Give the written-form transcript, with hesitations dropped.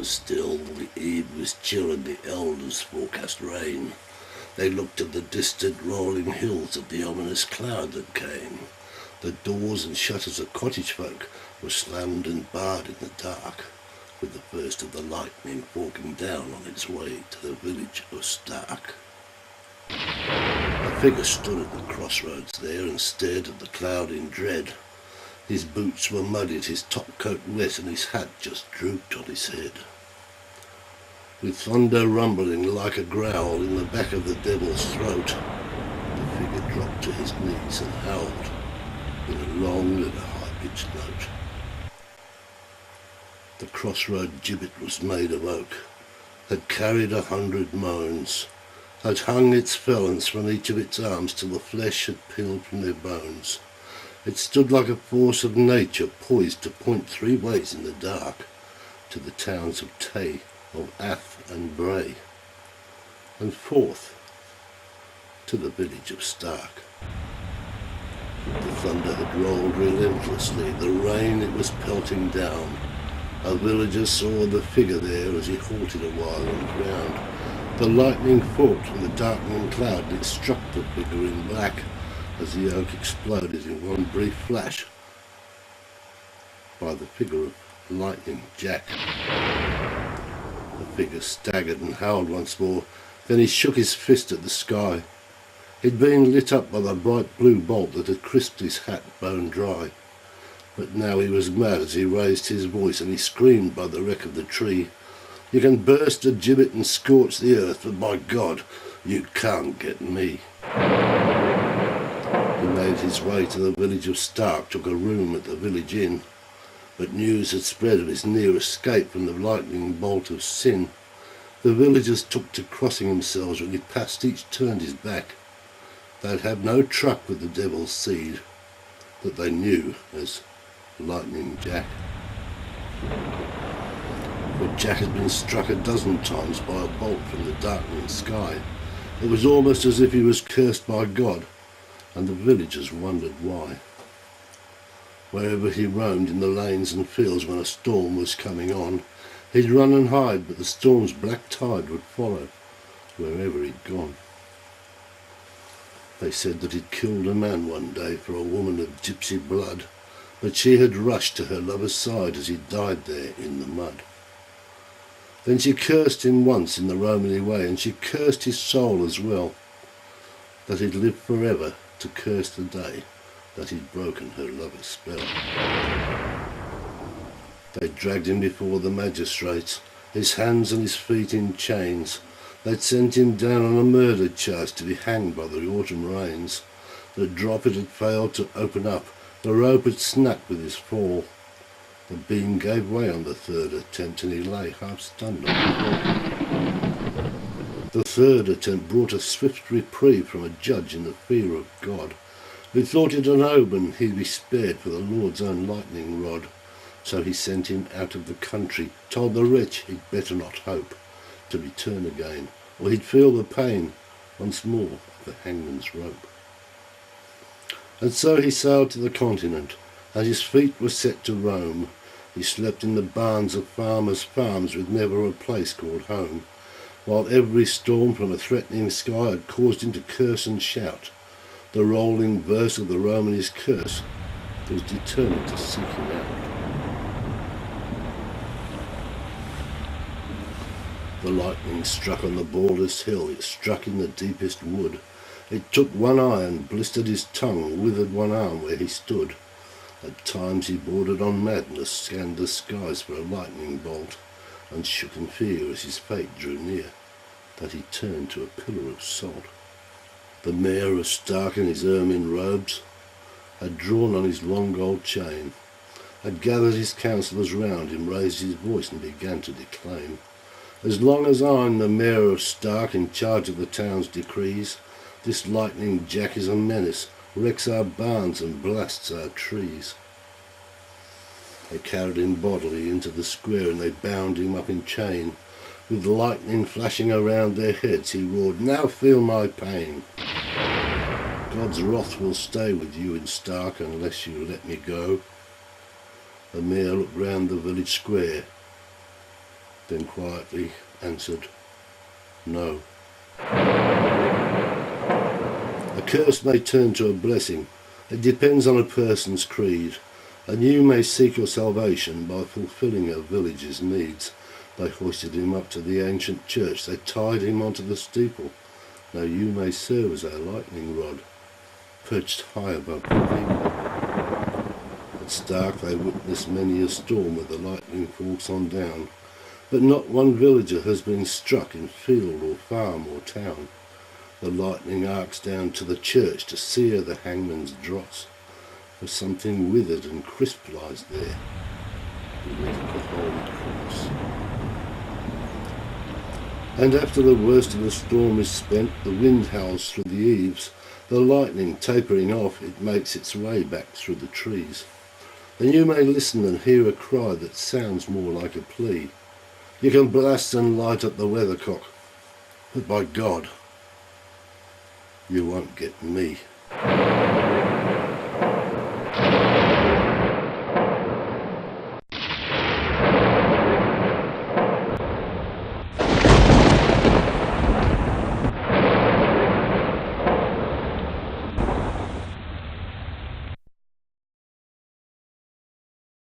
was still, the eve was chill, and the elders forecast rain. They looked at the distant rolling hills of the ominous cloud that came. The doors and shutters of cottage folk were slammed and barred in the dark, with the first of the lightning forking down on its way to the village of Stark. A figure stood at the crossroads there and stared at the cloud in dread. His boots were muddied, his topcoat wet, and his hat just drooped on his head. With thunder rumbling like a growl in the back of the devil's throat, the figure dropped to his knees and howled in a long and high-pitched note. The crossroad gibbet was made of oak, had carried 100 moans, had hung its felons from each of its arms till the flesh had peeled from their bones. It stood like a force of nature poised to point 3 ways in the dark, to the towns of Tay, of Ath and Bray, and 4th to the village of Stark. The thunder had rolled relentlessly, the rain it was pelting down. A villager saw the figure there as he halted a while and frowned. The lightning forked from the darkening cloud and it struck the figure in black as the oak exploded in one brief flash by the figure of Lightning Jack. The figure staggered and howled once more, then he shook his fist at the sky. He'd been lit up by the bright blue bolt that had crisped his hat bone dry. But now he was mad as he raised his voice and he screamed by the wreck of the tree. You can burst a gibbet and scorch the earth, but by God, you can't get me. He made his way to the village of Stark, took a room at the village inn. But news had spread of his near escape from the lightning bolt of sin. The villagers took to crossing themselves when he passed, each turned his back. They'd have no truck with the devil's seed, that they knew as Lightning Jack. For Jack had been struck a dozen times by a bolt from the darkening sky. It was almost as if he was cursed by God, and the villagers wondered why. Wherever he roamed in the lanes and fields when a storm was coming on, he'd run and hide, but the storm's black tide would follow wherever he'd gone. They said that he'd killed a man one day for a woman of gypsy blood, but she had rushed to her lover's side as he died there in the mud. Then she cursed him once in the Romany way, and she cursed his soul as well, that he'd live forever to curse the day that he'd broken her lover's spell. They dragged him before the magistrates, his hands and his feet in chains. They'd sent him down on a murder charge to be hanged by the autumn rains. The drop it had failed to open up, the rope had snapped with his fall. The beam gave way on the 3rd attempt and he lay half stunned on the floor. The 3rd attempt brought a swift reprieve from a judge in the fear of God, who thought it an omen he'd be spared for the Lord's own lightning rod. So he sent him out of the country, told the wretch he'd better not hope to return again, or he'd feel the pain once more of the hangman's rope. And so he sailed to the continent, and his feet were set to roam. He slept in the barns of farmers' farms with never a place called home, while every storm from a threatening sky had caused him to curse and shout. The rolling verse of the Romany's curse was determined to seek him out. The lightning struck on the baldest hill, it struck in the deepest wood. It took one eye and blistered his tongue, withered one arm where he stood. At times he bordered on madness, scanned the skies for a lightning bolt, and shook in fear as his fate drew near, that he turned to a pillar of salt. The mayor of Stark in his ermine robes had drawn on his long gold chain, had gathered his councillors round him, raised his voice and began to declaim. As long as I'm the mayor of Stark in charge of the town's decrees, this Lightning Jack is a menace, wrecks our barns and blasts our trees. They carried him bodily into the square and they bound him up in chain. With lightning flashing around their heads, he roared, "Now feel my pain. God's wrath will stay with you in Stark unless you let me go." The mayor looked round the village square. then quietly answered, "No." A curse may turn to a blessing. It depends on a person's creed, and you may seek your salvation by fulfilling a village's needs. They hoisted him up to the ancient church. They tied him onto the steeple. Now you may serve as our lightning rod, perched high above the people. At Stark they witness many a storm where the lightning falls on down, but not one villager has been struck in field or farm or town. The lightning arcs down to the church to sear the hangman's dross, for something withered and crisp lies there beneath the holy cross. And after the worst of the storm is spent, the wind howls through the eaves. The lightning tapering off, it makes its way back through the trees. Then you may listen and hear a cry that sounds more like a plea. You can blast and light up the weathercock, but by God, you won't get me.